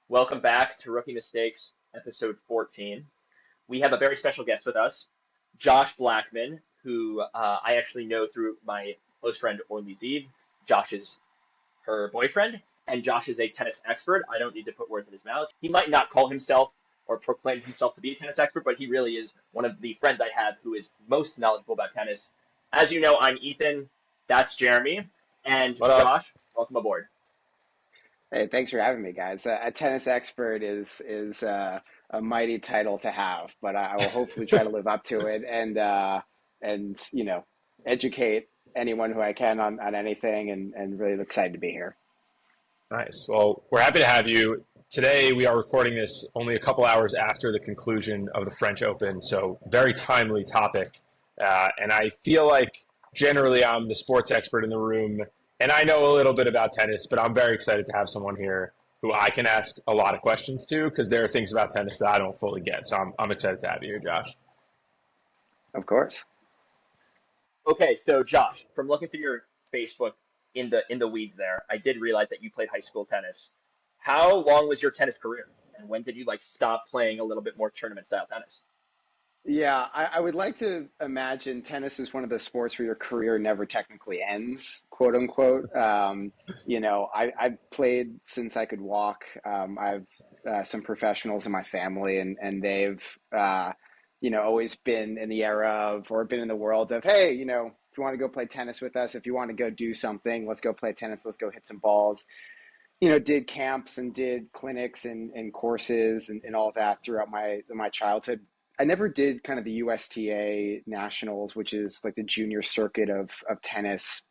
Welcome back to Rookie Mistakes, episode 14. We have a very special guest with us, Josh Blackman, who I actually know through my close friend Orly Zeeb. Josh is her boyfriend, and Josh is a tennis expert. I don't need to put words in his mouth. He might not call himself or proclaim himself to be a tennis expert, but he really is one of the friends I have who is most knowledgeable about tennis. As you know, I'm Ethan. That's Jeremy. And What up? Josh, welcome aboard. Hey, thanks for having me, guys. A tennis expert is a mighty title to have, but I will hopefully try to live up to it and educate anyone who I can on anything, and really excited to be here. Nice. Well, we're happy to have you. Today, we are recording this only a couple hours after the conclusion of the French Open, so very timely topic. And I feel like generally I'm the sports expert in the room, and I know a little bit about tennis, but I'm very excited to have someone here who I can ask a lot of questions to because there are things about tennis that I don't fully get. So I'm excited to have you here, Josh. Of course. Okay, so Josh, from looking through your Facebook in the weeds there, I did realize that you played high school tennis. How long was your tennis career? And when did you like stop playing a little bit more tournament style tennis? Yeah, I would like to imagine tennis is one of those sports where your career never technically ends, quote unquote. I've played since I could walk. I've some professionals in my family, and they've, always been in the era of, or been in the world of, hey, if you want to go play tennis with us, if you want to go do something, let's go play tennis, let's go hit some balls. Did camps and did clinics and courses and all that throughout my childhood. I never did kind of the USTA nationals, which is like the junior circuit of tennis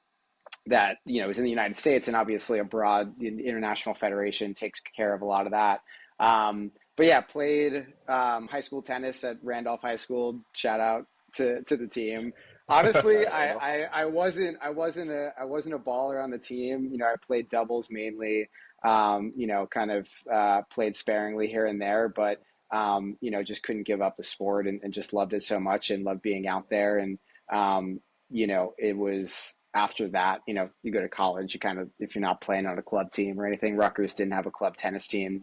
that, is in the United States, and obviously abroad, the International Federation takes care of a lot of that. But yeah, played high school tennis at Randolph High School. Shout out to the team. Honestly, There you go. I wasn't a baller on the team. I played doubles mainly. Kind of played sparingly here and there, but just couldn't give up the sport, and just loved it so much and loved being out there. And it was after that, you go to college, you kind of, if you're not playing on a club team or anything, Rutgers didn't have a club tennis team.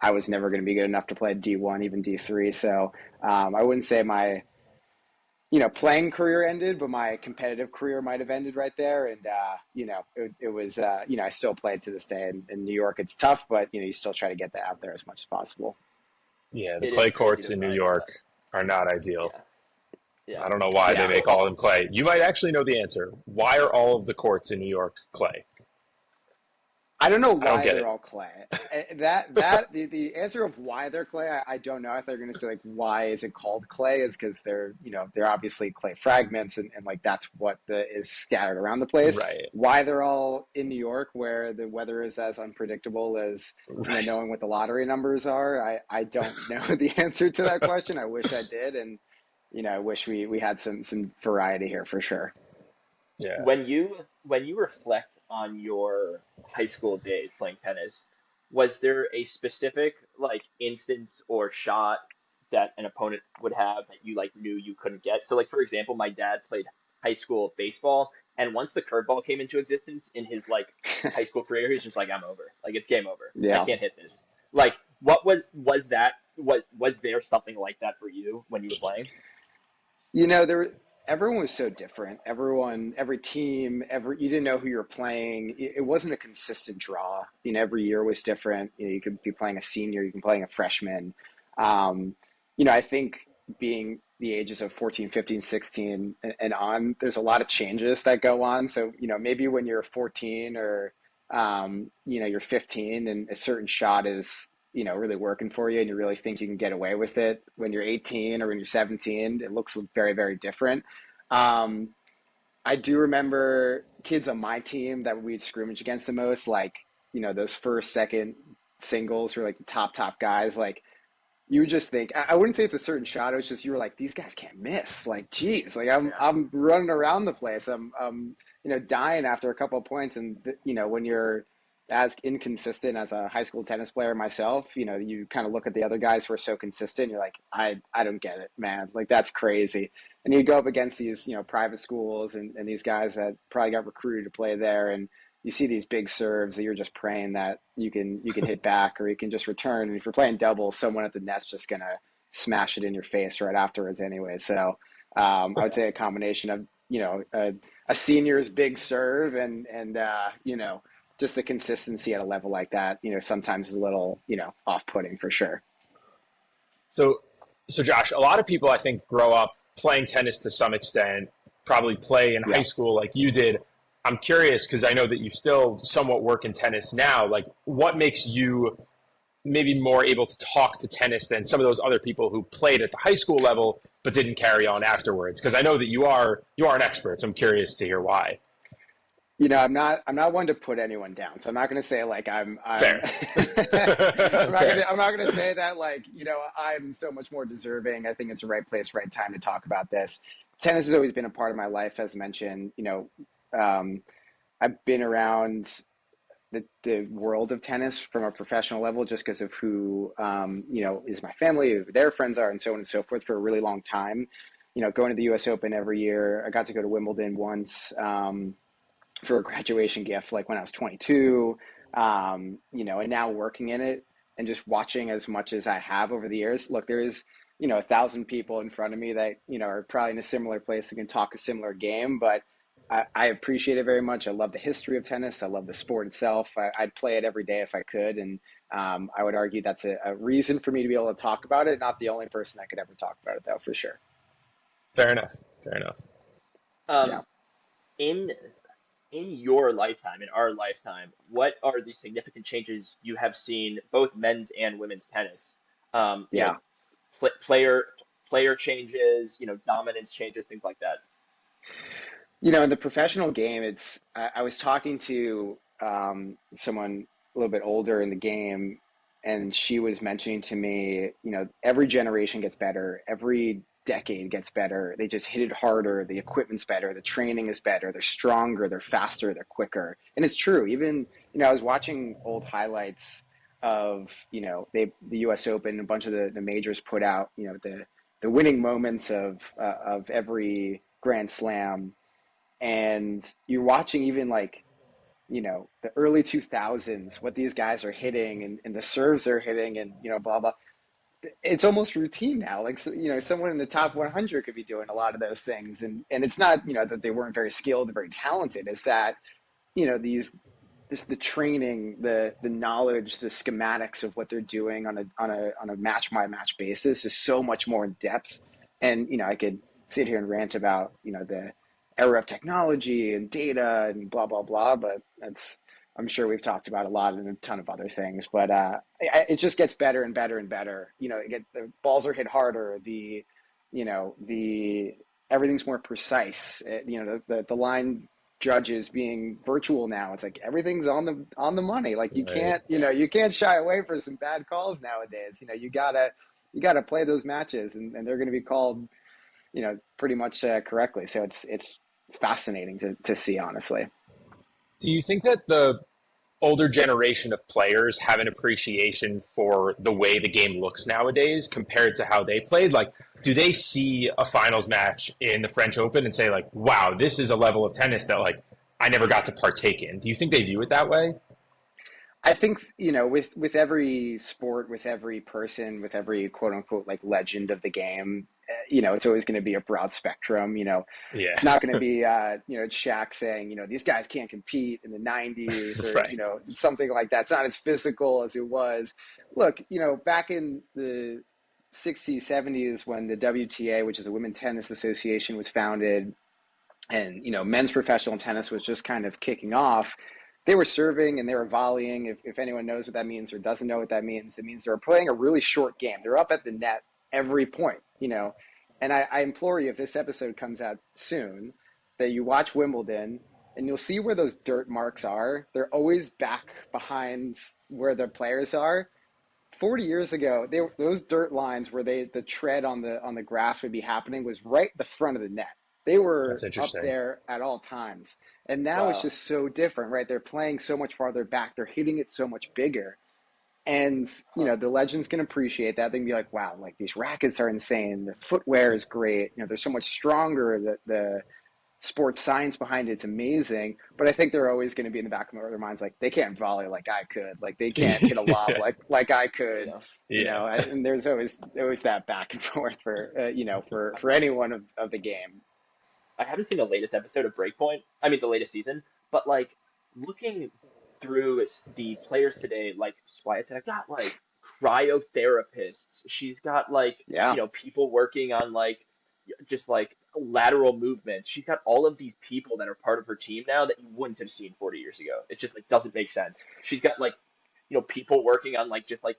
I was never going to be good enough to play D1, even D3. So I wouldn't say my playing career ended, but my competitive career might have ended right there. And, it was, I still play to this day in New York. It's tough, but, you still try to get that out there as much as possible. Yeah, the It is clay crazy courts to in New find that. York are not ideal. Yeah, yeah. I don't know why they Yeah. make all of them clay. You might actually know the answer. Why are all of the courts in New York clay? I don't know I don't why get they're it. all clay. The answer of why they're clay, I don't know. I thought you were going to say like why is it called clay is because they're obviously clay fragments, and like that's what is scattered around the place. Right. Why they're all in New York where the weather is as unpredictable as Right. knowing what the lottery numbers are. I don't know the answer to that question. I wish I did, and I wish we had some variety here for sure. Yeah. When you reflect on your high school days playing tennis, was there a specific like instance or shot that an opponent would have that you like knew you couldn't get? So like for example, my dad played high school baseball, and once the curveball came into existence in his like high school career, he's just like, I'm over. Like it's game over. I Yeah. can't hit this. Like what was that? What was there something like that for you when you were playing? Everyone was so different. Every team, you didn't know who you were playing. It wasn't a consistent draw. Every year was different. You could be playing a senior, you can be playing a freshman. Um, I think being the ages of 14, 15, 16 and on, there's a lot of changes that go on. So, maybe when you're 14 or, you're 15 and a certain shot is, really working for you and you really think you can get away with it. When you're 18 or when you're 17, it looks very, very different. Um, I do remember kids on my team that we'd scrimmage against the most, like, those first, second singles were like the top guys. Like, you would just think, I wouldn't say it's a certain shot. It was just, you were like, these guys can't miss. Like, geez, like Yeah. I'm running around the place. I'm dying after a couple of points. And, when you're as inconsistent as a high school tennis player myself, you kind of look at the other guys who are so consistent. You're like, I don't get it, man. Like, that's crazy. And you go up against these, private schools and these guys that probably got recruited to play there. And, you see these big serves that you're just praying that you can hit back, or you can just return. And if you're playing double, someone at the net's just gonna smash it in your face right afterwards anyway. So I would say a combination of, a senior's big serve and just the consistency at a level like that, sometimes is a little, off-putting for sure. So, Josh, a lot of people I think grow up playing tennis to some extent, probably play in Yeah. high school like you did. I'm curious because I know that you still somewhat work in tennis now. Like, what makes you maybe more able to talk to tennis than some of those other people who played at the high school level but didn't carry on afterwards? Because I know that you are an expert. So I'm curious to hear why. I'm not one to put anyone down, so I'm not going to say like I'm Fair. I'm not going to say that like, I'm so much more deserving. I think it's the right place, right time to talk about this. Tennis has always been a part of my life, as mentioned. I've been around the world of tennis from a professional level just because of who, is my family, who their friends are, and so on and so forth for a really long time. Going to the U.S. Open every year. I got to go to Wimbledon once for a graduation gift, like when I was 22, and now working in it and just watching as much as I have over the years. Look, there's, 1,000 people in front of me that, are probably in a similar place and can talk a similar game, but I appreciate it very much. I love the history of tennis. I love the sport itself. I'd play it every day if I could. And I would argue that's a reason for me to be able to talk about it. Not the only person that could ever talk about it, though, for sure. Fair enough. Yeah. In your lifetime, in our lifetime, what are the significant changes you have seen both men's and women's tennis? Yeah. Player changes, dominance changes, things like that. In the professional game, I was talking to someone a little bit older in the game, and she was mentioning to me, every generation gets better, every decade gets better. They just hit it harder. The equipment's better. The training is better. They're stronger. They're faster. They're quicker. And it's true. Even, I was watching old highlights of, the U.S. Open. A bunch of the majors put out, the winning moments of every Grand Slam. And you're watching even like, the early 2000s, what these guys are hitting and the serves they're hitting and, blah, blah. It's almost routine now. Like, someone in the top 100 could be doing a lot of those things. And it's not, that they weren't very skilled or very talented. It's that, just the training, the knowledge, the schematics of what they're doing on a match by match basis is so much more in depth. And, I could sit here and rant about, the era of technology and data and blah, blah, blah, but I'm sure we've talked about a lot and a ton of other things, but it just gets better and better and better. The balls are hit harder. The everything's more precise. The line judges being virtual now. It's like everything's on the money. Like you can't shy away from some bad calls nowadays. You gotta play those matches, and they're going to be called, pretty much correctly. So it's fascinating to see, honestly. Do you think that the older generation of players have an appreciation for the way the game looks nowadays compared to how they played? Like, do they see a finals match in the French Open and say, like, wow, this is a level of tennis that, like, I never got to partake in? Do you think they view it that way? I think, with every sport, with every person, with every quote unquote like legend of the game, it's always going to be a broad spectrum. Yeah. It's not going to be, it's Shaq saying, these guys can't compete in the 90s or, Right. Something like that. It's not as physical as it was. Look, back in the 60s, 70s when the WTA, which is the Women's Tennis Association, was founded and, men's professional tennis was just kind of kicking off. They were serving and they were volleying. If anyone knows what that means or doesn't know what that means, it means they're playing a really short game. They're up at the net every point, And I implore you, if this episode comes out soon, that you watch Wimbledon and you'll see where those dirt marks are. They're always back behind where the players are. 40 years ago, those dirt lines where the tread on the grass would be happening was right at the front of the net. They were up there at all times. And now It's just so different, right? They're playing so much farther back. They're hitting it so much bigger. And, the legends can appreciate that. They can be like, wow, like these rackets are insane. The footwear is great. They're so much stronger. The sports science behind it's amazing, but I think they're always going to be in the back of their minds like they can't volley like I could, like they can't hit a lob like I could, Yeah. Yeah. and there's always that back and forth for for anyone of the game. I haven't seen the latest episode of Breakpoint. I mean, the latest season, but like looking through the players today, like Swiatek got like cryotherapists. She's got like, Yeah. people working on like just like lateral movements. She's got all of these people that are part of her team now that you wouldn't have seen 40 years ago. It just like doesn't make sense. She's got like, people working on like just like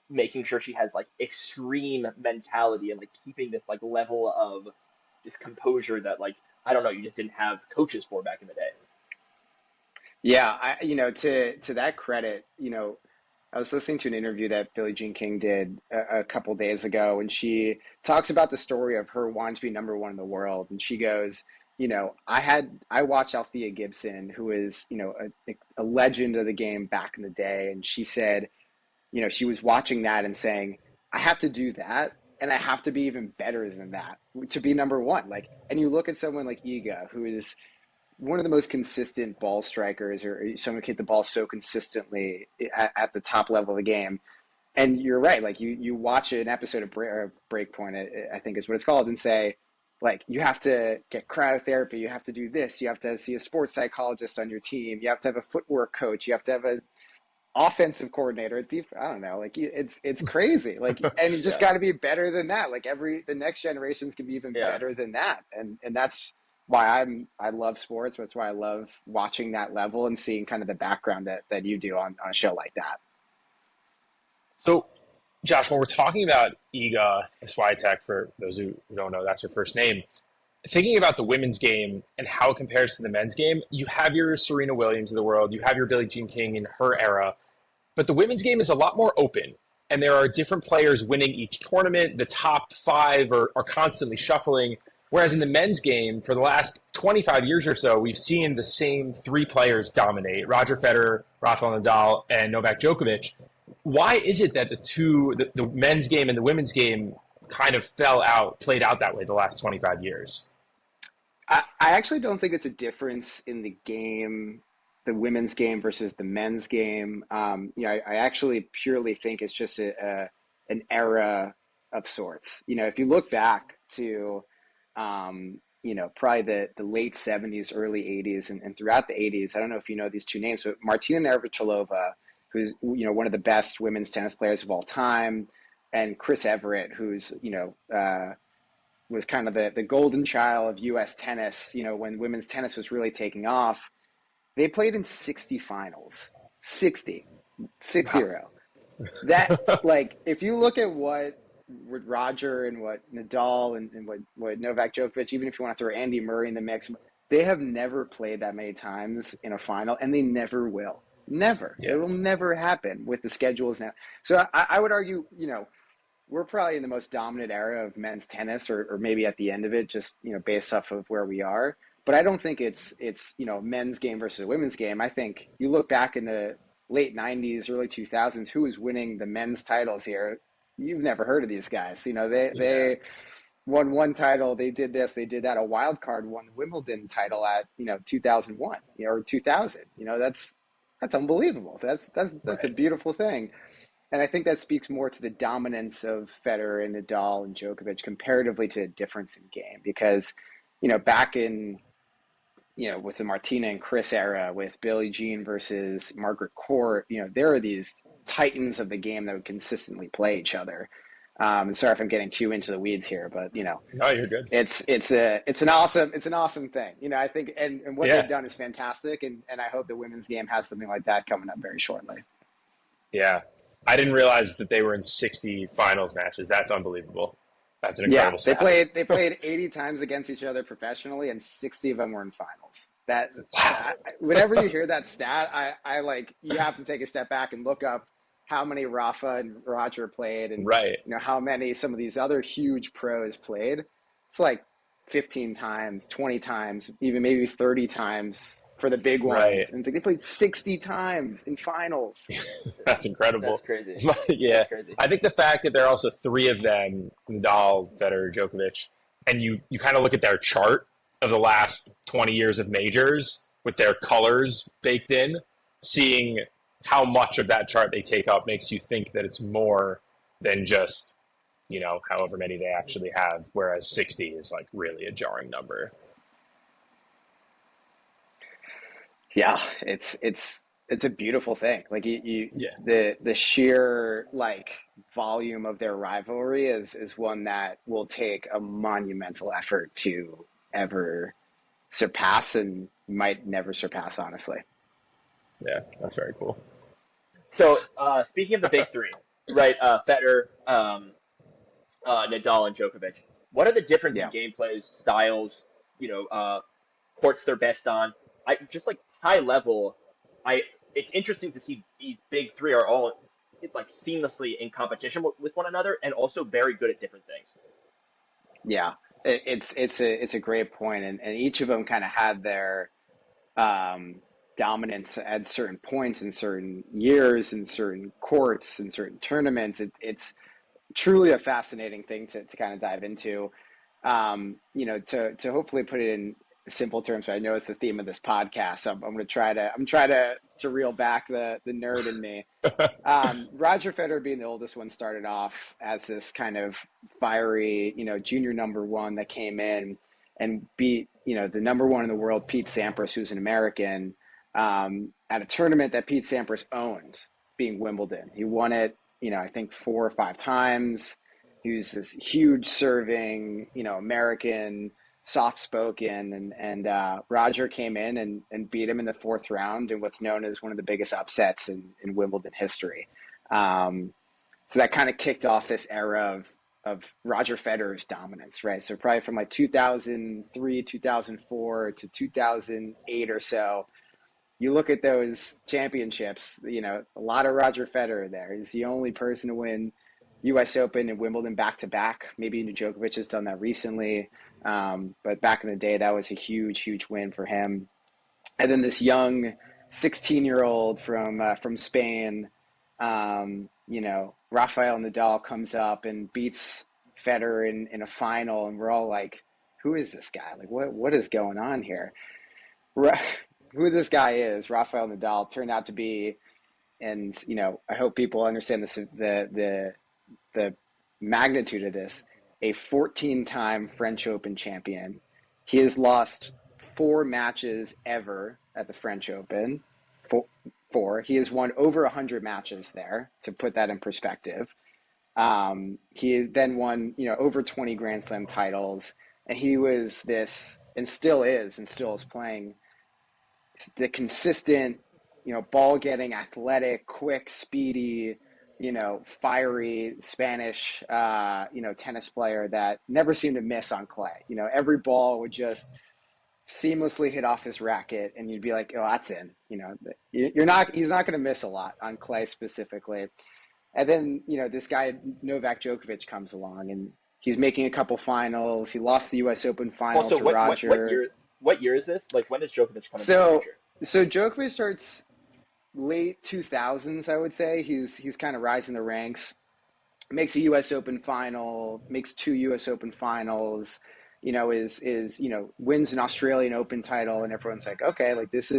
making sure she has like extreme mentality and like keeping this like level of just composure that like I don't know, you just didn't have coaches for back in the day. Yeah, to that credit, I was listening to an interview that Billie Jean King did a couple days ago, and she talks about the story of her wanting to be number one in the world. And she goes, I watched Althea Gibson, who is, a legend of the game back in the day. And she said, she was watching that and saying, I have to do that. And I have to be even better than that to be number one. Like, and you look at someone like Iga, who is one of the most consistent ball strikers, or someone who hit the ball so consistently at the top level of the game. And you're right. Like you watch an episode of Breakpoint, I think is what it's called, and say, like, you have to get cryotherapy. You have to do this. You have to see a sports psychologist on your team. You have to have a footwork coach. You have to have a offensive coordinator. I don't know. Like it's crazy. Like, and you just got to be better than that. Like the next generations can be even better than that. And that's why I love sports. That's why I love watching that level and seeing kind of the background that you do on a show like that. So, Josh, when we're talking about Iga Swiatek, for those who don't know, that's her first name. Thinking about the women's game and how it compares to the men's game, you have your Serena Williams of the world, you have your Billie Jean King in her era, but the women's game is a lot more open, and there are different players winning each tournament. The top five are constantly shuffling, whereas in the men's game, for the last 25 years or so, we've seen the same three players dominate: Roger Federer, Rafael Nadal, and Novak Djokovic. Why is it that the men's game and the women's game kind of played out that way the last 25 years? I actually don't think it's a difference in the game, the women's game versus the men's game. I actually purely think it's just an era of sorts. If you look back to, probably the late 70s, early 80s, and throughout the 80s, I don't know if you know these two names, but Martina Navratilova, who's, one of the best women's tennis players of all time, and Chris Everett, who's, was kind of the golden child of U.S. tennis, when women's tennis was really taking off. They played in 60 finals. 60. 6-0. Wow. That, like, if you look at what Roger and what Nadal and what Novak Djokovic, even if you want to throw Andy Murray in the mix, they have never played that many times in a final, and they never will. Never. Yeah. It will never happen with the schedules now. So I would argue, we're probably in the most dominant era of men's tennis, or maybe at the end of it, just, based off of where we are. But I don't think it's men's game versus a women's game. I think you look back in the late 90s, early 2000s, who was winning the men's titles here? You've never heard of these guys. They won one title, they did this, they did that. A wild card won the Wimbledon title at 2001 or 2000. That's unbelievable. That's right. A beautiful thing. And I think that speaks more to the dominance of Federer and Nadal and Djokovic comparatively to a difference in game. Because, back in, with the Martina and Chris era, with Billie Jean versus Margaret Court, there are these titans of the game that would consistently play each other. Sorry if I'm getting too into the weeds here, but no, you're good. It's an awesome thing. I think and what they've done is fantastic, and I hope the women's game has something like that coming up very shortly. Yeah. I didn't realize that they were in 60 finals matches. That's unbelievable. That's an incredible stat. They played 80 times against each other professionally, and 60 of them were in finals. Whenever you hear that stat, I like, you have to take a step back and look up how many Rafa and Roger played, and how many some of these other huge pros played. It's like 15 times, 20 times, even maybe 30 times for the big ones. Right. And they played 60 times in finals. That's incredible. That's crazy. Yeah. That's crazy. I think the fact that there are also three of them, Nadal, Federer, Djokovic, and you kind of look at their chart of the last 20 years of majors with their colors baked in, seeing how much of that chart they take up makes you think that it's more than just, however many they actually have, whereas 60 is like really a jarring number. Yeah, it's a beautiful thing. Like Yeah. the sheer like volume of their rivalry is one that will take a monumental effort to ever surpass, and might never surpass, honestly. Yeah, that's very cool. So, speaking of the big three, right? Federer, Nadal, and Djokovic. What are the difference in Yeah. gameplays, styles? You know, courts they're best on. I just like high level. I It's interesting to see these big three are all like seamlessly in competition with one another, and also very good at different things. Yeah, it's a great point, and each of them kind of had their um, dominance at certain points in certain years, in certain courts, in certain tournaments. It's truly a fascinating thing to kind of dive into. To hopefully put it in simple terms. I know it's the theme of this podcast, so I'm going to try to reel back the nerd in me. Roger Federer, being the oldest one, started off as this kind of fiery, junior number one that came in and beat, the number one in the world, Pete Sampras, who's an American, at a tournament that Pete Sampras owned, being Wimbledon. He won it, I think 4 or 5 times. He was this huge serving, American, soft-spoken, and Roger came in and beat him in the 4th round in what's known as one of the biggest upsets in Wimbledon history. So that kind of kicked off this era of Roger Federer's dominance, right? So probably from like 2003, 2004 to 2008 or so, you look at those championships, a lot of Roger Federer there. He's the only person to win U.S. Open and Wimbledon back-to-back. Maybe Djokovic has done that recently. But back in the day, that was a huge, huge win for him. And then this young 16-year-old from Spain, Rafael Nadal comes up and beats Federer in a final, and we're all like, who is this guy? Like, what is going on here? Who this guy is, Rafael Nadal, turned out to be, and I hope people understand this, the magnitude of this, a 14-time French Open champion. He has lost 4 matches ever at the French Open. Four. He has won over 100 matches there, to put that in perspective. He then won, over 20 Grand Slam titles, and he was this, and still is playing the consistent, ball-getting, athletic, quick, speedy, fiery Spanish, tennis player that never seemed to miss on clay. Every ball would just seamlessly hit off his racket, and you'd be like, oh, that's in. He's not going to miss a lot on clay specifically. And then, this guy, Novak Djokovic, comes along, and he's making a couple finals. He lost the U.S. Open final Also, to Roger. What year is this? Like, when does Djokovic come into the So, picture? so Djokovic starts late 2000s, I would say. He's kind of rising the ranks. Makes a U.S. Open final, makes 2 U.S. Open finals, wins an Australian Open title, and everyone's like, okay, like which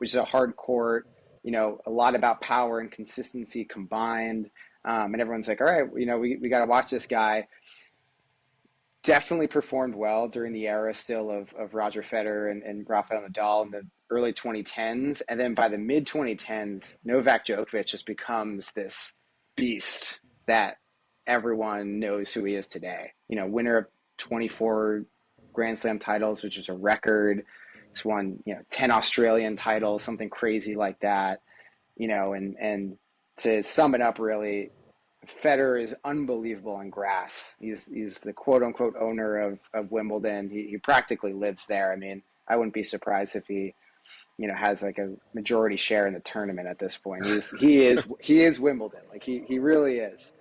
is a hard court, a lot about power and consistency combined. And everyone's like, all right, we got to watch this guy. Definitely performed well during the era still of Roger Federer and Rafael Nadal in the early 2010s. And then by the mid 2010s, Novak Djokovic just becomes this beast that everyone knows who he is today. Winner of 24 Grand Slam titles, which is a record. He's won, 10 Australian titles, something crazy like that. And to sum it up, really, Federer is unbelievable on grass. He's the quote unquote owner of Wimbledon. He practically lives there. I mean, I wouldn't be surprised if he, has like a majority share in the tournament at this point. He is Wimbledon. Like he really is.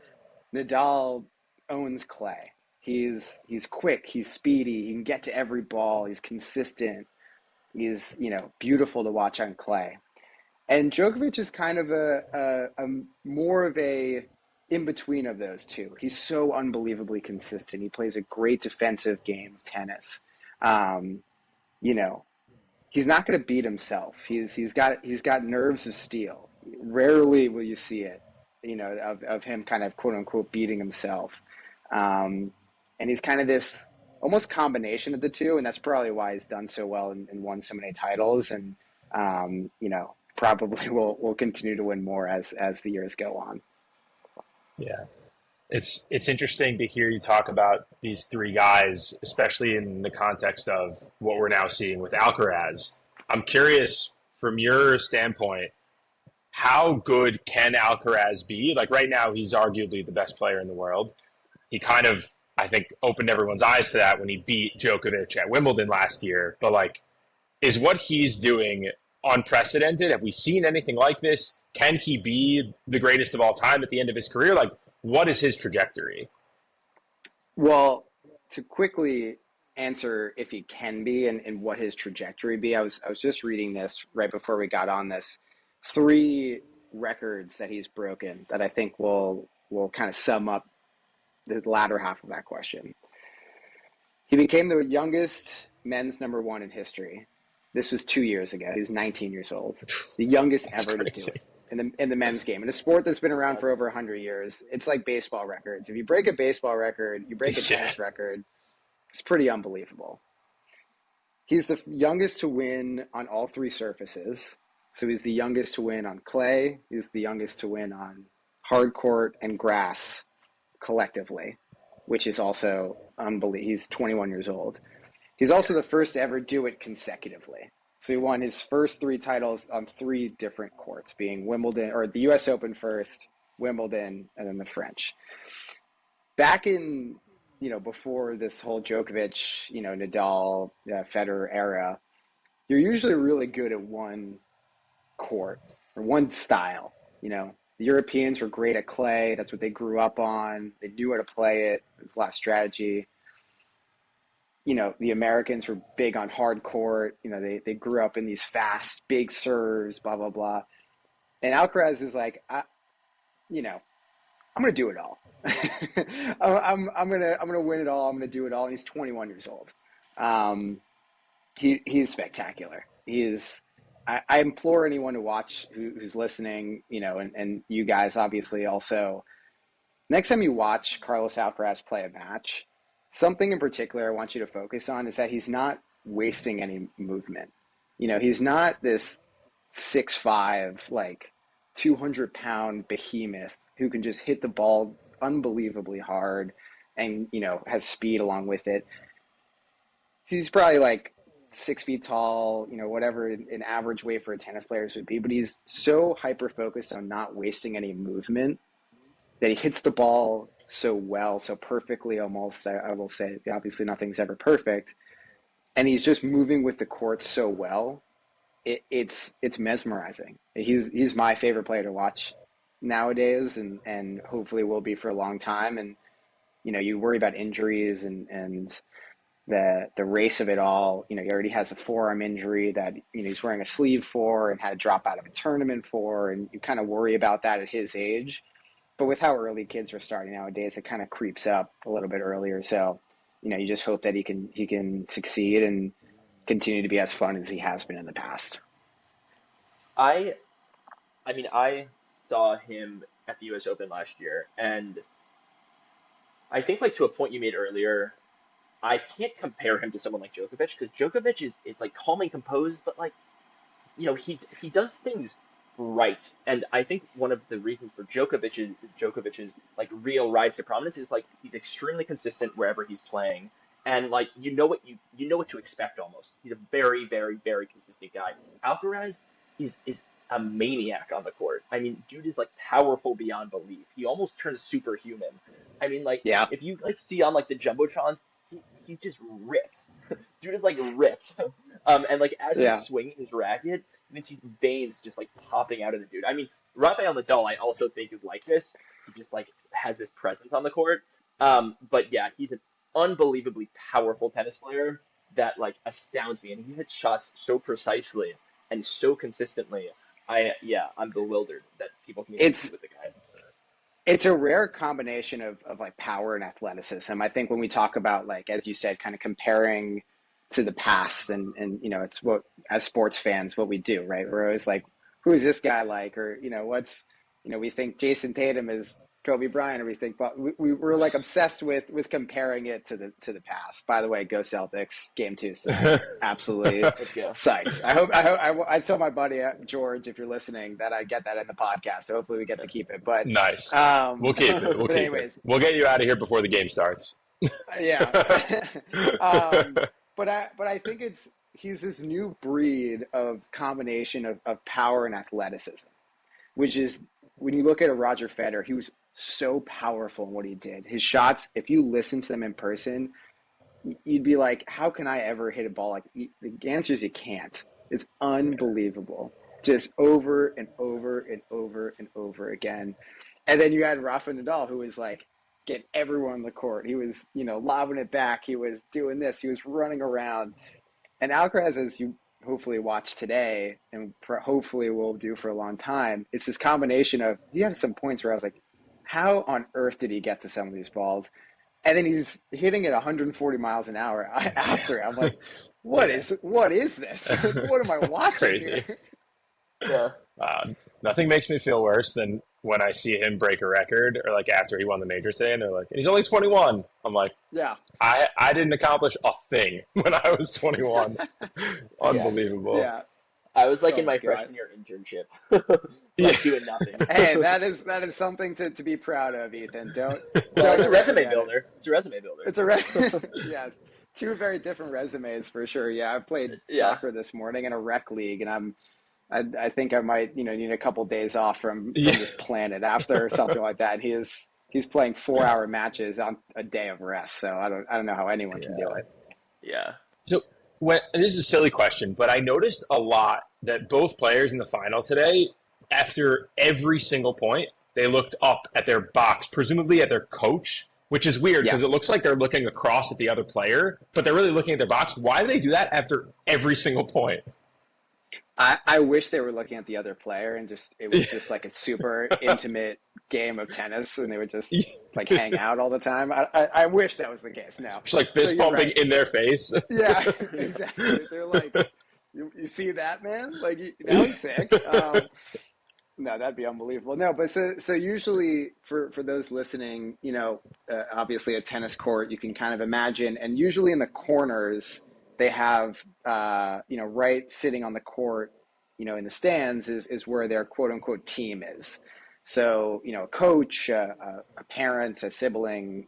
Nadal owns clay. He's quick. He's speedy. He can get to every ball. He's consistent. He's beautiful to watch on clay. And Djokovic is kind of a more of a in between of those two. He's so unbelievably consistent. He plays a great defensive game of tennis. you know, he's not going to beat himself. He's got nerves of steel. Rarely will you see it, of him kind of quote unquote beating himself. Um, and he's kind of this almost combination of the two, and that's probably why he's done so well and won so many titles. And probably will continue to win more as the years go on. Yeah. It's interesting to hear you talk about these three guys, especially in the context of what we're now seeing with Alcaraz. I'm curious from your standpoint, how good can Alcaraz be? Like right now, he's arguably the best player in the world. He kind of, I think, opened everyone's eyes to that when he beat Djokovic at Wimbledon last year. But like, is what he's doing unprecedented? Have we seen anything like this? Can he be the greatest of all time at the end of his career? Like, what is his trajectory? Well, to quickly answer if he can be and what his trajectory be, I was just reading this right before we got on this. Three records that he's broken that I think will kind of sum up the latter half of that question. He became the youngest men's number one in history. This was 2 years ago. He was 19 years old, the youngest ever to do it in the men's game. In a sport that's been around for over 100 years, it's like baseball records. If you break a baseball record, you break a tennis record. It's pretty unbelievable. He's the youngest to win on all three surfaces. So he's the youngest to win on clay. He's the youngest to win on hard court and grass collectively, which is also unbelievable. He's 21 years old. He's also the first to ever do it consecutively. So he won his first three titles on three different courts, being Wimbledon, or the U.S. Open first, Wimbledon, and then the French. Back in, before this whole Djokovic, Nadal, Federer era, you're usually really good at one court or one style. The Europeans were great at clay. That's what they grew up on. They knew how to play it. It was a lot of strategy. The Americans were big on hard court. They grew up in these fast, big serves, blah, blah, blah. And Alcaraz is like, I'm going to do it all. I'm gonna win it all. I'm gonna do it all. And he's 21 years old. He's spectacular. I implore anyone to watch who's listening, and you guys obviously also. Next time you watch Carlos Alcaraz play a match, something in particular I want you to focus on is that he's not wasting any movement. He's not this 6'5", like 200-pound behemoth who can just hit the ball unbelievably hard and, has speed along with it. He's probably like 6 feet tall, whatever an average weight for a tennis player would be, but he's so hyper-focused on not wasting any movement that he hits the ball so well, so perfectly almost. I will say, obviously nothing's ever perfect. And he's just moving with the court so well. It's mesmerizing. He's my favorite player to watch nowadays, and hopefully will be for a long time. And, you worry about injuries and the race of it all. He already has a forearm injury that, he's wearing a sleeve for and had to drop out of a tournament for. And you kind of worry about that at his age. But with how early kids are starting nowadays, it kind of creeps up a little bit earlier. So, you just hope that he can succeed and continue to be as fun as he has been in the past. I saw him at the U.S. Open last year, and I think like to a point you made earlier, I can't compare him to someone like Djokovic because Djokovic is like calm and composed, but like he does things right. And I think one of the reasons for Djokovic's like real rise to prominence is like he's extremely consistent wherever he's playing. And like you know what to expect almost. He's a very, very, very consistent guy. Alcaraz is a maniac on the court. I mean, dude is like powerful beyond belief. He almost turns superhuman. I mean, like Yeah. if you like see on like the jumbotrons, he's just ripped. Dude is like ripped. And like as he's Yeah. swinging his racket, you can see veins just like popping out of the dude. I mean, Rafael Nadal, I also think is like this. He just like has this presence on the court. But yeah, he's an unbelievably powerful tennis player that like astounds me, and he hits shots so precisely and so consistently. I'm bewildered that people can even compete It's with the guy. it's a rare combination of like power and athleticism. I think when we talk about, like, as you said, kind of comparing to the past, and it's what, as sports fans, what we do, right? We're always like, who is this guy like, or we think Jason Tatum is Kobe Bryant, or we think, but we're like obsessed with comparing it to the past. By the way, go Celtics, game 2 tonight. Absolutely Let's go. psyched. I told my buddy George, if you're listening, that I'd get that in the podcast. So hopefully we get to keep it. But Nice. We'll keep it. We'll keep anyways, it. We'll get you out of here before the game starts. yeah. But I think he's this new breed of combination of power and athleticism, which is, when you look at a Roger Federer, he was so powerful in what he did. His shots, if you listen to them in person, you'd be like, how can I ever hit a ball like? The answer is you can't. It's unbelievable. Just over and over and over and over again. And then you had Rafa Nadal, who was like, get everyone on the court. He was, lobbing it back. He was doing this. He was running around. And Alcaraz, as you hopefully watch today, and hopefully will do for a long time, it's this combination of, he had some points where I was like, how on earth did he get to some of these balls? And then he's hitting at 140 miles an hour after. I'm like, what is this? What am I watching here? Yeah. Nothing makes me feel worse than when I see him break a record, or like after he won the major today, and they're like, he's only 21. I'm like, yeah, I didn't accomplish a thing when I was 21. Unbelievable. Yeah. I was like in my God. freshman year internship, doing nothing. Hey, that is something to be proud of, Ethan. Don't It's a resume builder. It's a resume builder. Yeah, 2 very different resumes for sure. Yeah, I played soccer this morning in a rec league, and I think I might need a couple days off from this planet after or something like that. He's playing 4-hour matches on a day of rest, so I don't know how anyone can do it. Yeah. So and this is a silly question, but I noticed a lot that both players in the final today, after every single point, they looked up at their box, presumably at their coach, which is weird because it looks like they're looking across at the other player, but they're really looking at their box. Why do they do that after every single point? I wish they were looking at the other player and it was just like a super intimate game of tennis, and they would just like hang out all the time. I wish that was the case. No, Just like fist pumping in their face. Yeah, exactly. They're like, you see that, man? Like, that was sick. No, that'd be unbelievable. No, but so usually for those listening, obviously a tennis court, you can kind of imagine, and usually in the corners they have, right sitting on the court, in the stands is where their quote unquote team is. So, a coach, a parent, a sibling,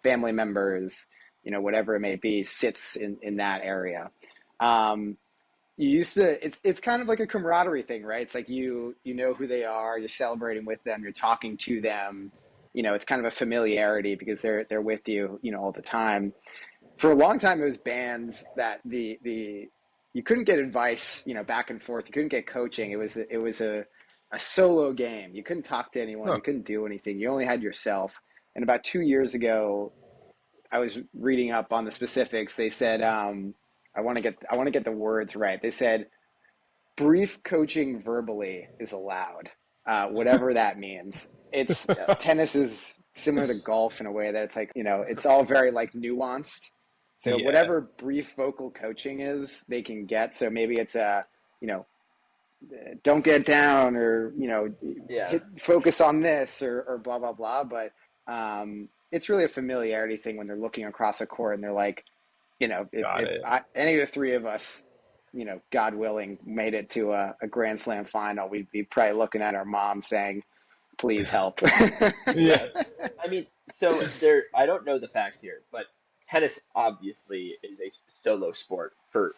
family members, whatever it may be, sits in that area. It's kind of like a camaraderie thing, right? It's like you know who they are, you're celebrating with them, you're talking to them. It's kind of a familiarity because they're with you, all the time. For a long time, it was bands that you couldn't get advice, back and forth. You couldn't get coaching. It was a solo game. You couldn't talk to anyone. You couldn't do anything. You only had yourself. And about 2 years ago, I was reading up on the specifics. They said, I want to get the words right. They said, brief coaching verbally is allowed, whatever that means. It's tennis is similar to golf in a way that it's like, it's all very like nuanced. So whatever brief vocal coaching is, they can get. So maybe it's don't get down, or focus on this, or blah blah blah. But it's really a familiarity thing when they're looking across a court and they're like, any of the 3 of us, God willing, made it to a Grand Slam final, we'd be probably looking at our mom saying, please help. Yeah. I mean, so I don't know the facts here, but tennis obviously is a solo sport for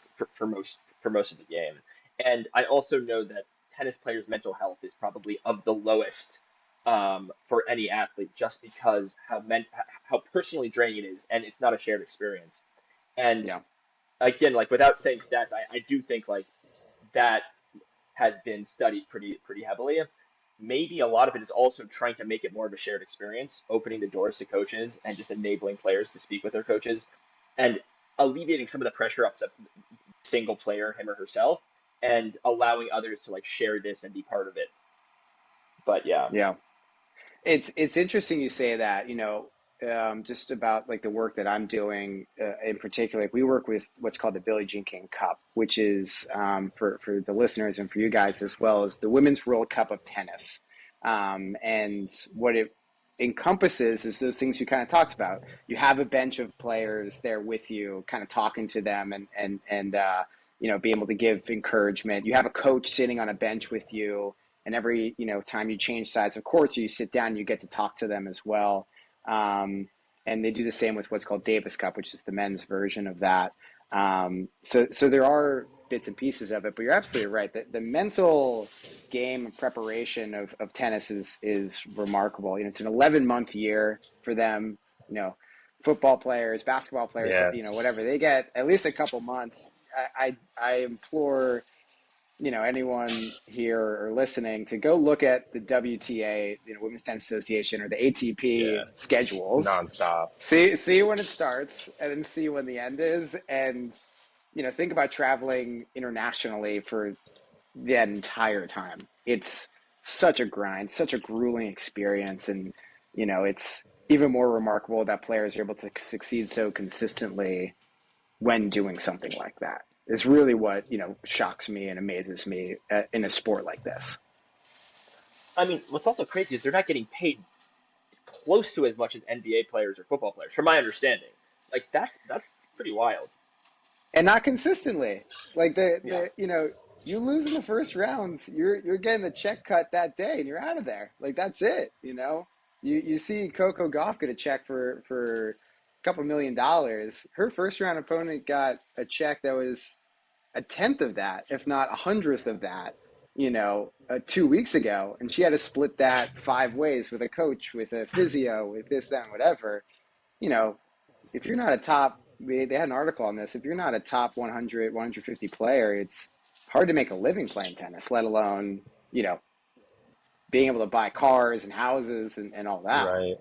most of the game. And I also know that tennis players' mental health is probably of the lowest for any athlete, just because how personally draining it is, and it's not a shared experience. And again, like without saying stats, I do think like that has been studied pretty heavily. Maybe a lot of it is also trying to make it more of a shared experience, opening the doors to coaches and just enabling players to speak with their coaches and alleviating some of the pressure up the single player, him or herself, and allowing others to like share this and be part of it. But yeah. It's interesting you say that, just about like the work that I'm doing in particular. Like we work with what's called the Billie Jean King Cup, which is for the listeners and for you guys as well as the Women's World Cup of tennis. And what it encompasses is those things you kind of talked about. You have a bench of players there with you, kind of talking to them and be able to give encouragement. You have a coach sitting on a bench with you, and every time you change sides of courts, you sit down, you get to talk to them as well. And they do the same with what's called Davis Cup, which is the men's version of that. So there are bits and pieces of it, but you're absolutely right. The mental game and preparation of tennis is remarkable. It's an 11-month year for them. Football players, basketball players, Yeah. whatever, they get at least a couple months. I implore anyone here or listening to go look at the WTA, Women's Tennis Association, or the ATP schedules. Nonstop. See when it starts, and then see when the end is, and think about traveling internationally for that entire time. It's such a grind, such a grueling experience, and it's even more remarkable that players are able to succeed so consistently when doing something like that. Is really what shocks me and amazes me in a sport like this. I mean, what's also crazy is they're not getting paid close to as much as NBA players or football players, from my understanding. Like that's pretty wild. And not consistently. Like you lose in the first round, you're getting a check cut that day, and you're out of there. Like that's it. You see Coco Gauff get a check for a couple $1 million. Her first round opponent got a check that was a tenth of that, if not 100th of that, 2 weeks ago, and she had to split that 5 ways with a coach, with a physio, with this, that, and whatever. If you're not a top, they had an article on this. If you're not a top 100, 150 player, it's hard to make a living playing tennis, let alone being able to buy cars and houses and all that. Right.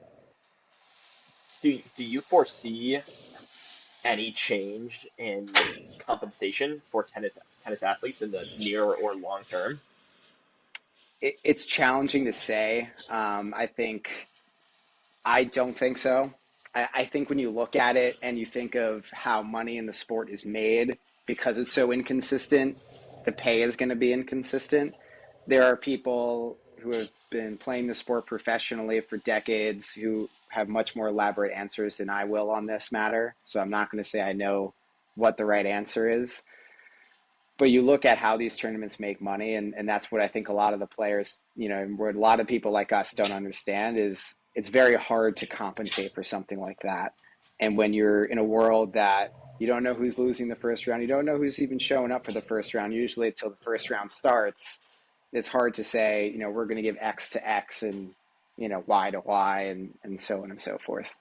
Do you foresee any change in compensation for tennis athletes in the near or long term? It's challenging to say. I don't think so. I think when you look at it and you think of how money in the sport is made, because it's so inconsistent, the pay is going to be inconsistent. There are people who have been playing the sport professionally for decades who have much more elaborate answers than I will on this matter. So I'm not going to say I know what the right answer is. But you look at how these tournaments make money, and that's what I think a lot of the players, what a lot of people like us don't understand is it's very hard to compensate for something like that. And when you're in a world that you don't know who's losing the first round, you don't know who's even showing up for the first round, usually until the first round starts, it's hard to say, we're going to give X to X and, Y to Y and so on and so forth.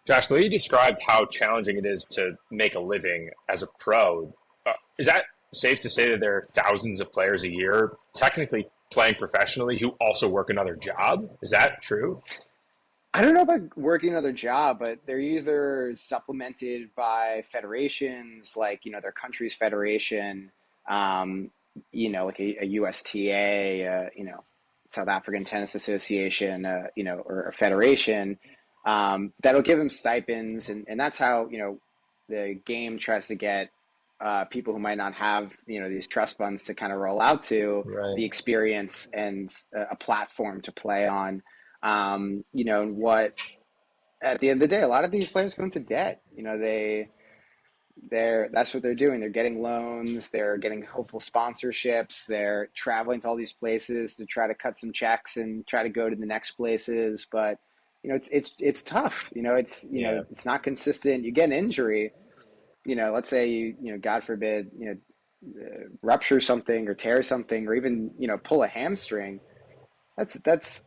Josh, the way you described how challenging it is to make a living as a pro, is that safe to say that there are thousands of players a year technically playing professionally who also work another job? Is that true? I don't know about working another job, but they're either supplemented by federations, like, their country's federation, like a USTA, South African Tennis Association, or a federation, that'll give them stipends. And that's how, the game tries to get people who might not have, these trust funds to kind of roll out to the experience and a platform to play on. And what, at the end of the day, a lot of these players go into debt. That's what they're doing. They're getting loans. They're getting hopeful sponsorships. They're traveling to all these places to try to cut some checks and try to go to the next places. But it's tough. It's not consistent. You get an injury. Let's say you God forbid rupture something or tear something or even pull a hamstring. That's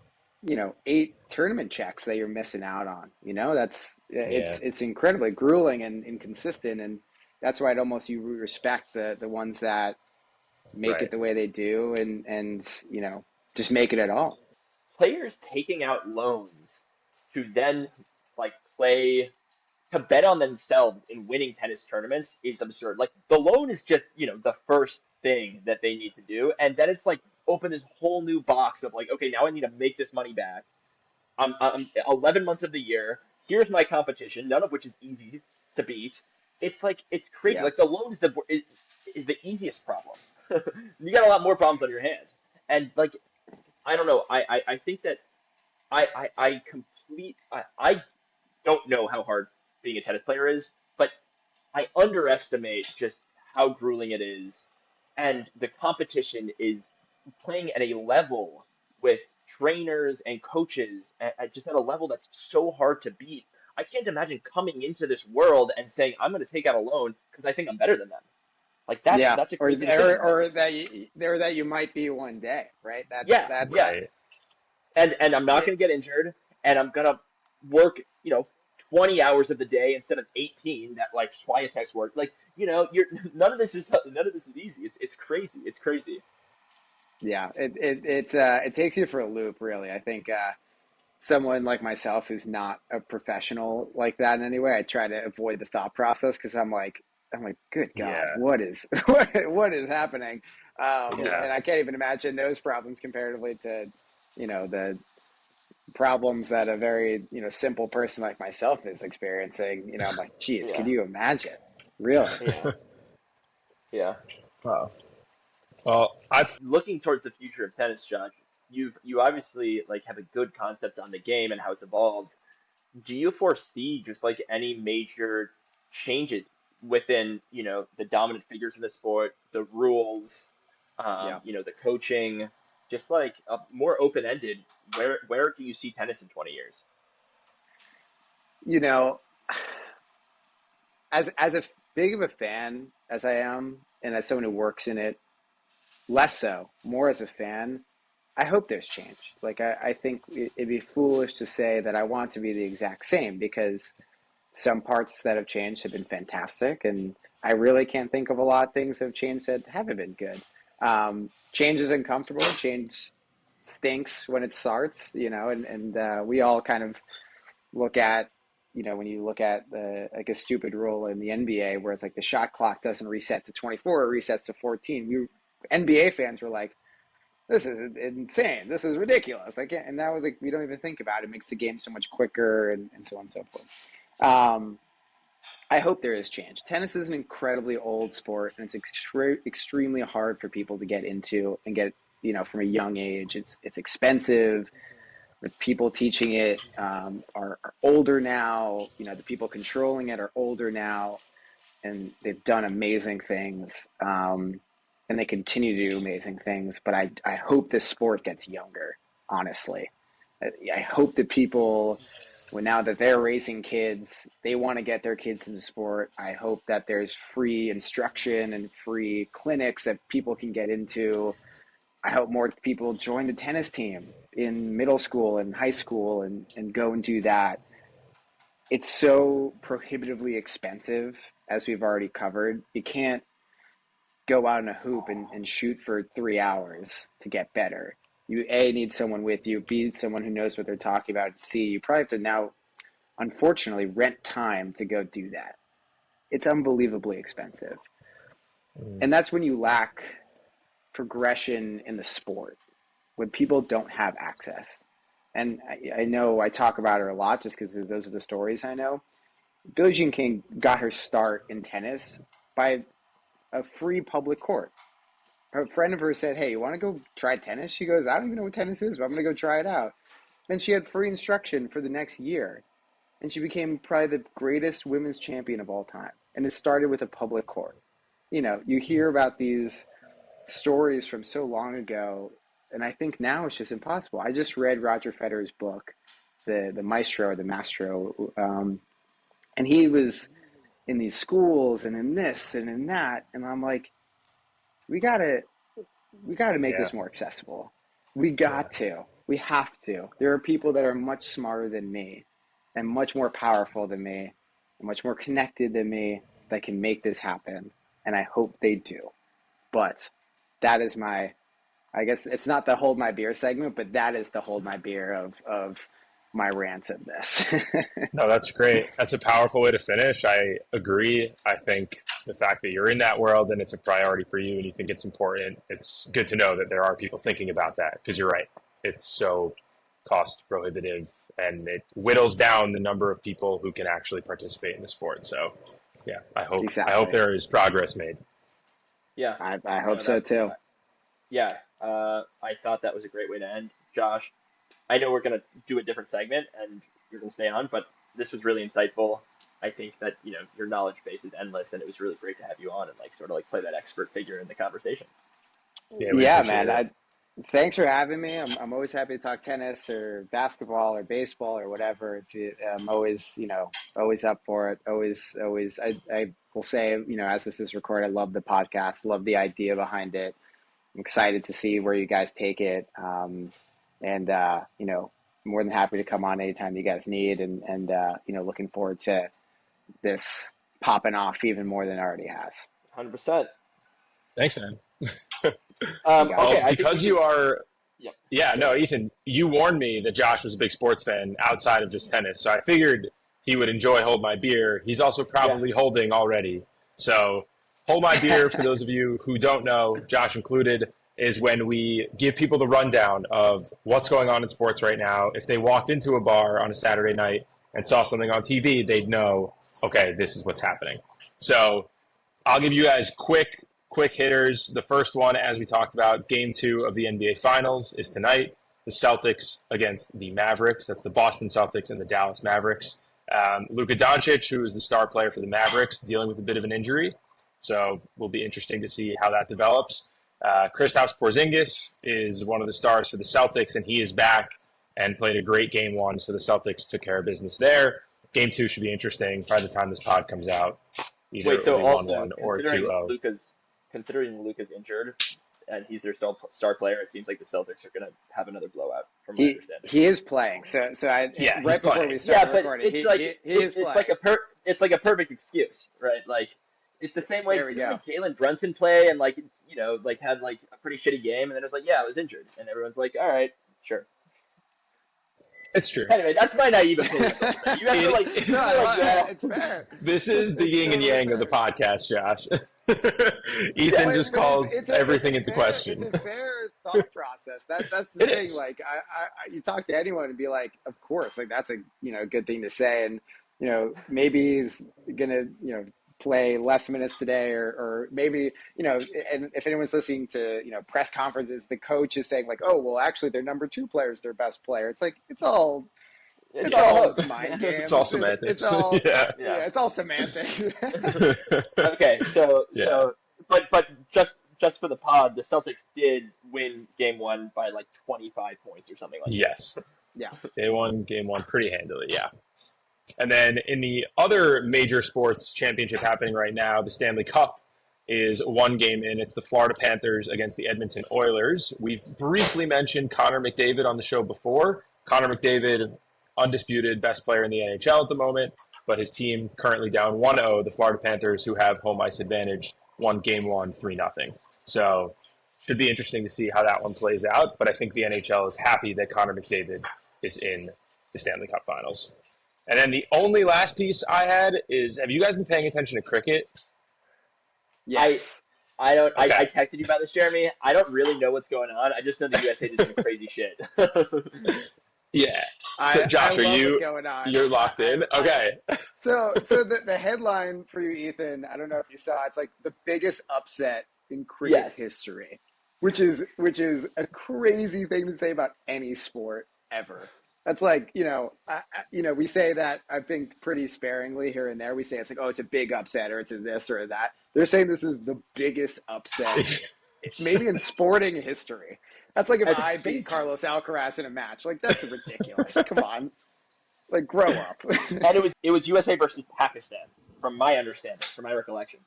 8 tournament checks that you're missing out on. It's incredibly grueling and inconsistent, and that's why you respect the ones that make it the way they do and just make it at all. Players taking out loans to then play to bet on themselves in winning tennis tournaments is absurd. Like the loan is just, the first thing that they need to do. And then it's open this whole new box of okay, now I need to make this money back. I'm 11 months of the year. Here's my competition, none of which is easy to beat. It's like it's crazy. Yeah. Like the loan is the easiest problem. You got a lot more problems on your hand, and like I don't know. I think that I don't know how hard being a tennis player is, but I underestimate just how grueling it is, and the competition is playing at a level with trainers and coaches just at a level that's so hard to beat. I can't imagine coming into this world and saying I'm going to take out a loan because I think I'm better than them. Like Yeah, that's a crazy decision, but that you might be one day, right? yeah, yeah. That's Right. And I'm not it. going to get injured, and I'm going to work, 20 hours of the day instead of 18 that like Swiatek's work. Like, you're none of this is easy. It's crazy. It's crazy. Yeah, it takes you for a loop, really. I think someone like myself who's not a professional like that in any way, I try to avoid the thought process because I'm like, good God, Yeah. what is what is happening? Yeah. And I can't even imagine those problems comparatively to, the problems that a very, simple person like myself is experiencing. I'm like, geez, could Yeah. you imagine? Really? Yeah. Yeah. Wow. Well, I Looking towards the future of tennis, Josh, you obviously like have a good concept on the game and how it's evolved. Do you foresee just like any major changes within, the dominant figures in the sport, the rules, Yeah. the coaching, just like more open-ended? Where do you see tennis in 20 years? You know, as a big of a fan as I am, and as someone who works in it, less so, more as a fan, I hope there's change. Like I think it'd be foolish to say that I want to be the exact same because some parts that have changed have been fantastic, and I really can't think of a lot of things that have changed that haven't been good. Change is uncomfortable. Change stinks when it starts, and we all kind of look at, when you look at like a stupid rule in the NBA where it's like the shot clock doesn't reset to 24, it resets to 14. NBA fans were like, this is insane. This is ridiculous. I can't. And that was like, we don't even think about it. It makes the game so much quicker and so on and so forth. Um, I hope there is change. Tennis is an incredibly old sport, and it's extremely hard for people to get into and get, from a young age. It's expensive. The people teaching it are older now. The people controlling it are older now, and they've done amazing things. And they continue to do amazing things. But I hope this sport gets younger, honestly. I hope that people, now that they're raising kids, they want to get their kids into sport. I hope that there's free instruction and free clinics that people can get into. I hope more people join the tennis team in middle school and high school and go and do that. It's so prohibitively expensive, as we've already covered. You can't go out in a hoop and shoot for 3 hours to get better. You A, need someone with you, B, someone who knows what they're talking about, C, you probably have to now, unfortunately, rent time to go do that. It's unbelievably expensive. mm, And that's when you lack progression in the sport, when people don't have access. And I know I talk about her a lot just because those are the stories I know. Billie Jean King got her start in tennis by a free public court. A friend of hers said, hey, you want to go try tennis? She goes, I don't even know what tennis is, but I'm going to go try it out. Then she had free instruction for the next year. And she became probably the greatest women's champion of all time. And it started with a public court. You hear about these stories from so long ago, and I think now it's just impossible. I just read Roger Federer's book, the Maestro or the Mastro, and he was in these schools and in this and in that, and I'm like, we gotta make yeah. this more accessible. We Yeah. got to. We have to. There are people that are much smarter than me, and much more powerful than me, and much more connected than me that can make this happen, and I hope they do. But that is I guess it's not the hold my beer segment, but that is the hold my beer of my rant of this. No, that's great. That's a powerful way to finish. I agree. I think the fact that you're in that world and it's a priority for you and you think it's important, it's good to know that there are people thinking about that because you're right. It's so cost prohibitive and it whittles down the number of people who can actually participate in the sport. So, yeah, I hope there is progress made. Yeah, I hope so too. Yeah, I thought that was a great way to end. Josh, I know we're gonna do a different segment and you're gonna stay on, but this was really insightful. I think that, your knowledge base is endless, and it was really great to have you on and sort of play that expert figure in the conversation. Yeah, we Yeah, appreciate man. it. Thanks for having me. I'm always happy to talk tennis or basketball or baseball or whatever. I'm always, always up for it. Always. I will say, as this is recorded, I love the podcast, love the idea behind it. I'm excited to see where you guys take it. And more than happy to come on anytime you guys need. And looking forward to this popping off even more than it already has. 100%. Thanks, man. Okay, I think because you are, yeah. yeah, no, Ethan, you warned me that Josh was a big sports fan outside of just tennis, so I figured he would enjoy Hold My Beer. He's also probably holding already. So Hold My Beer, for those of you who don't know, Josh included, is when we give people the rundown of what's going on in sports right now. If they walked into a bar on a Saturday night and saw something on TV, they'd know, okay, this is what's happening. So I'll give you guys quick hitters. The first one, as we talked about, Game 2 of the NBA Finals is tonight. The Celtics against the Mavericks. That's the Boston Celtics and the Dallas Mavericks. Luka Doncic, who is the star player for the Mavericks, dealing with a bit of an injury. So will be interesting to see how that develops. Kristaps Porzingis is one of the stars for the Celtics, and he is back and played a great Game 1. So the Celtics took care of business there. Game 2 should be interesting by the time this pod comes out. Wait, so also 1-1 or 2-0. Considering Luka's injured and he's their star player, it seems like the Celtics are going to have another blowout, from my understanding. He is playing. So right before playing. we started recording, he is playing. It's like a perfect excuse, right? It's the same way Jalen Brunson play and had a pretty shitty game, and then it's I was injured, and everyone's like, all right, sure. It's true. Anyway, that's my naive opinion. You have to it's fair. This is the yin and yang of the podcast, Josh. Ethan just calls everything into question. It's a fair thought process. That's the thing. Is. You talk to anyone and be like, of course, that's a good thing to say, and maybe he's gonna play less minutes today, or maybe and if anyone's listening to press conferences, the coach is saying oh well, actually their number 2 player is their best player. It's it's all mind games. It's all semantics. It's all it's all semantics. Okay, but just for the pod, the Celtics did win Game 1 by 25 points or something like that. Yes. Yeah. They won Game 1 pretty handily. Yeah. And then in the other major sports championship happening right now, the Stanley Cup is 1 game in. It's the Florida Panthers against the Edmonton Oilers. We've briefly mentioned Connor McDavid on the show before. Connor McDavid, undisputed best player in the NHL at the moment, but his team currently down 1-0. The Florida Panthers, who have home ice advantage, won Game 1 3-0. So should be interesting to see how that one plays out. But I think the NHL is happy that Connor McDavid is in the Stanley Cup Finals. And then the only last piece I had is, have you guys been paying attention to cricket? Yes. I don't. Okay. I texted you about this, Jeremy. I don't really know what's going on. I just know the USA did some crazy shit. Yeah. Josh, you're locked in? Okay. So the headline for you, Ethan, I don't know if you saw, it's the biggest upset in cricket history, which is a crazy thing to say about any sport ever. That's we say that, I think, pretty sparingly here and there. We say it's it's a big upset, or it's a this or that. They're saying this is the biggest upset, maybe in sporting history. That's if I beat Carlos Alcaraz in a match. That's ridiculous. Come on. Grow up. And it was USA versus Pakistan, from my understanding, from my recollection.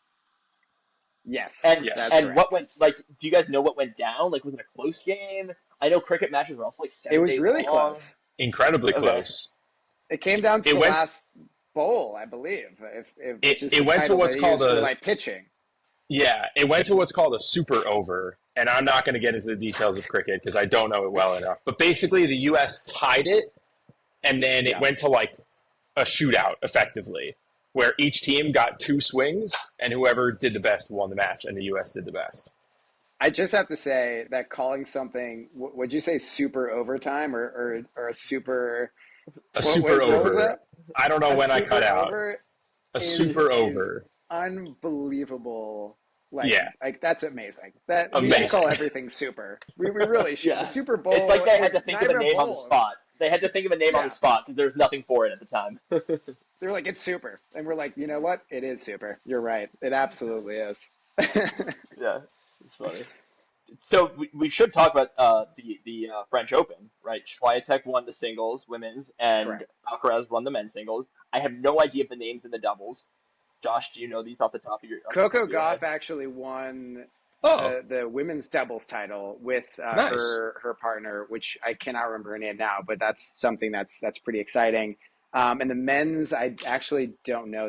Yes. And what went, do you guys know what went down? Was it a close game? I know cricket matches were also 7 days It was really long. close. Incredibly close. It came down to the last bowl, I believe. It went to what's called pitching. Yeah, it went to what's called a super over, and I'm not going to get into the details of cricket because I don't know it well enough. But basically, the U.S. tied it, and then it went to a shootout, effectively, where each team got 2 swings, and whoever did the best won the match, and the U.S. did the best. I just have to say that calling something, would you say super overtime or a super A super what was over. that? I don't know A when I super cut out. over A is super is over. unbelievable. Yeah, Like that's amazing. That we should amazing. call everything super. We really should. The Yeah. Super It's like Bowl they had is to think not of a even a name on the bowl. spot. They had to think of a name on the Yeah, spot because there's nothing for it at the time. they're like it's super, and we're like, you know what? It is super. You're right. It absolutely is. Yeah, it's funny. So we should talk about the French Open, right? Swiatek won the singles, women's, and Correct. Alcaraz won the men's singles. I have no idea of the names in the doubles. Josh, do you know these off the top Coco of your head? Gauff actually won Oh, the women's doubles title with nice. her partner, which I cannot remember her name now, but that's something that's pretty exciting. And the men's, I actually don't know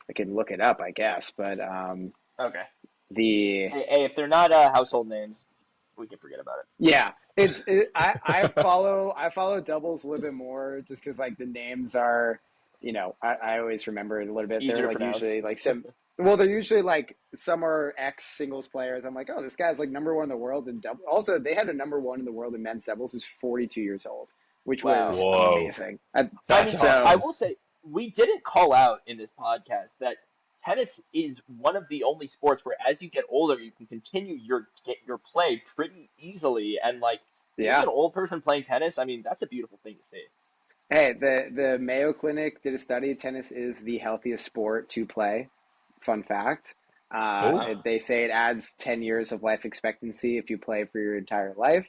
I can look it up, I guess, but Okay. the Hey, if they're not household names, we can forget about it. yeah, I follow doubles a little bit more just because like the names are, I always remember it a little bit. Easier They're to like pronounce. usually like well, they're usually like some are ex singles players. I'm like, oh, this guy's like number one in the world in double. Also, they had a number one in the world in men's doubles who's 42 years old, which Wow. was Whoa, amazing. I that's mean, I awesome. will say we didn't call out in this podcast that tennis is one of the only sports where, as you get older, you can continue your play pretty easily. And like being Yeah. an old person playing tennis, I mean, that's a beautiful thing to see. Hey, the Mayo Clinic did a study. Tennis is the healthiest sport to play. Fun fact. Oh, Wow. They say it adds 10 years of life expectancy if you play for your entire life.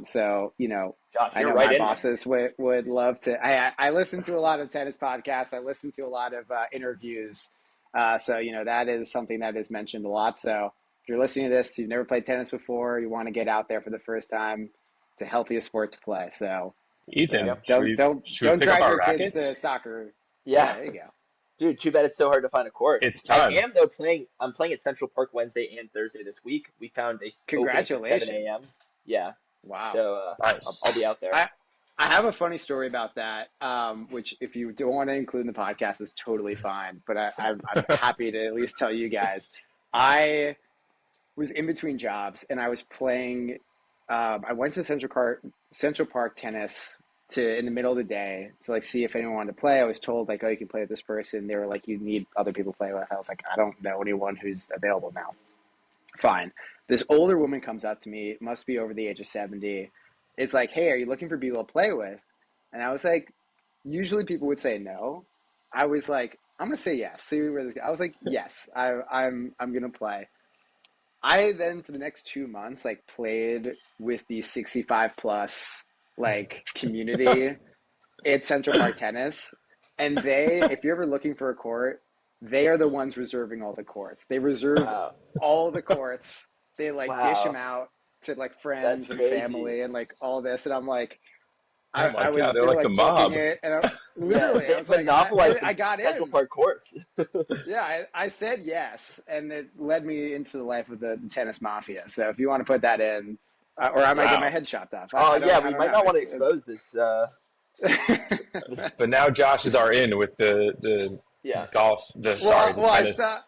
So, Josh, I you're know right my in there. bosses would love to. I listen to a lot of tennis podcasts. I listen to a lot of interviews. So, that is something that is mentioned a lot. So, if you're listening to this, you've never played tennis before, you want to get out there for the first time, it's the healthiest sport to play. So, Ethan, Yep. should we don't pick up drive our your kids to rackets? soccer. Yeah. Yeah, there you go. Dude, too bad it's so hard to find a court. It's I time. am though playing. I'm playing at Central Park Wednesday and Thursday this week. We found opening at 7 Congratulations. a.m. Yeah, Wow. so I'll be Nice. out there. I I have a funny story about that, which if you don't want to include in the podcast is totally fine. But I'm happy to at least tell you guys. I was in between jobs and I was playing. I went to Central Park Tennis in the middle of the day to like see if anyone wanted to play. I was told like, oh, you can play with this person. They were like, you need other people to play with. I was like, I don't know anyone who's available now. Fine. This older woman comes up to me, must be over the age of 70. It's like, hey, are you looking for people to play with? And I was like, usually people would say no. I was like, I'm gonna say yes. See where this goes. I was like, yes, I'm gonna play. I then for the next 2 months like played with the 65 plus like community at Central Park Tennis, and if you're ever looking for a court, they are the ones reserving all the courts. They reserve Wow. all the courts. They like dish them Wow. out to like That's friends and crazy. family and like all this, and I'm like, Oh my God, they they're were like the like booking mob. it, and Yeah, literally, I they've was like, monopolized I the got Central in. Park courts. Yeah, I said yes, and it led me into the life of the tennis mafia. So if you want to put that in, or I might get my Wow. head chopped off. Oh yeah, I we don't might know. not want to It's expose this. This But now Josh is our in with the yeah. the well, tennis I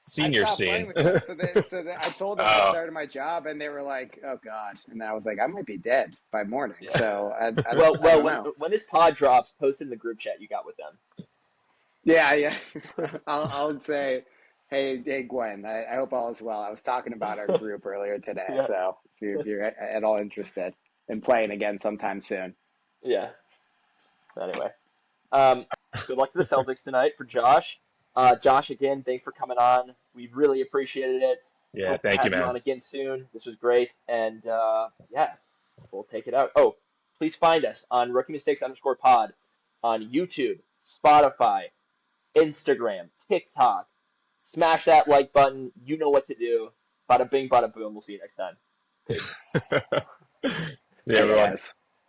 senior stopped playing scene. with them. So I told them I Oh, started my job, and they were like, "Oh God!" And then I was like, "I might be dead by morning." Yeah. So I Well, don't know. when this pod drops, post it in the group chat you got with them. Yeah. I'll say, hey, Gwen. I hope all is well. I was talking about our group earlier today. Yeah. So if you're at all interested in playing again sometime soon, Yeah. Anyway, good luck to the Celtics tonight for Josh. Josh, again, thanks for coming on. We really appreciated it. yeah. Hope to Thank you, have you man. on again soon. This was great, and yeah, we'll take it out. Oh, please find us on Rookie Mistakes _ pod on YouTube, Spotify, Instagram, TikTok. Smash that like button. You know what to do. Bada bing, bada boom. We'll see you next time. Peace. Yeah, see you everyone. guys.